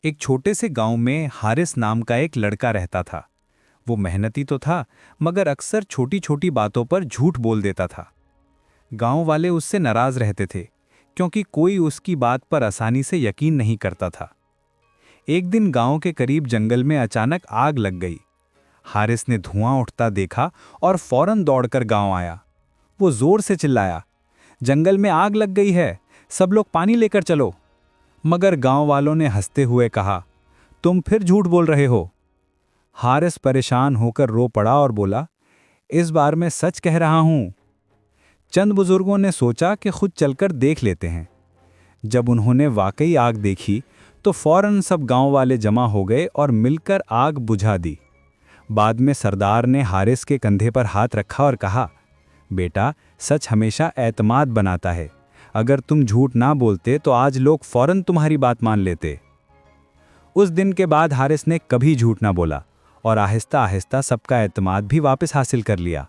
एक छोटे से गांव में हारिस नाम का एक लड़का रहता था। वो मेहनती तो था, मगर अक्सर छोटी छोटी बातों पर झूठ बोल देता था। गांव वाले उससे नाराज रहते थे, क्योंकि कोई उसकी बात पर आसानी से यकीन नहीं करता था। एक दिन गांव के करीब जंगल में अचानक आग लग गई। हारिस ने धुआं उठता देखा और फौरन दौड़कर गांव आया। वो जोर से चिल्लाया, जंगल में आग लग गई है, सब लोग पानी लेकर चलो। मगर गांव वालों ने हंसते हुए कहा, तुम फिर झूठ बोल रहे हो। हारिस परेशान होकर रो पड़ा और बोला, इस बार मैं सच कह रहा हूं। चंद बुजुर्गों ने सोचा कि खुद चलकर देख लेते हैं। जब उन्होंने वाकई आग देखी तो फौरन सब गांव वाले जमा हो गए और मिलकर आग बुझा दी। बाद में सरदार ने हारिस के कंधे पर हाथ रखा और कहा, बेटा, सच हमेशा एतमाद बनाता है। अगर तुम झूठ ना बोलते तो आज लोग फौरन तुम्हारी बात मान लेते। उस दिन के बाद हारिस ने कभी झूठ ना बोला और आहिस्ता आहिस्ता सबका एतमाद भी वापस हासिल कर लिया।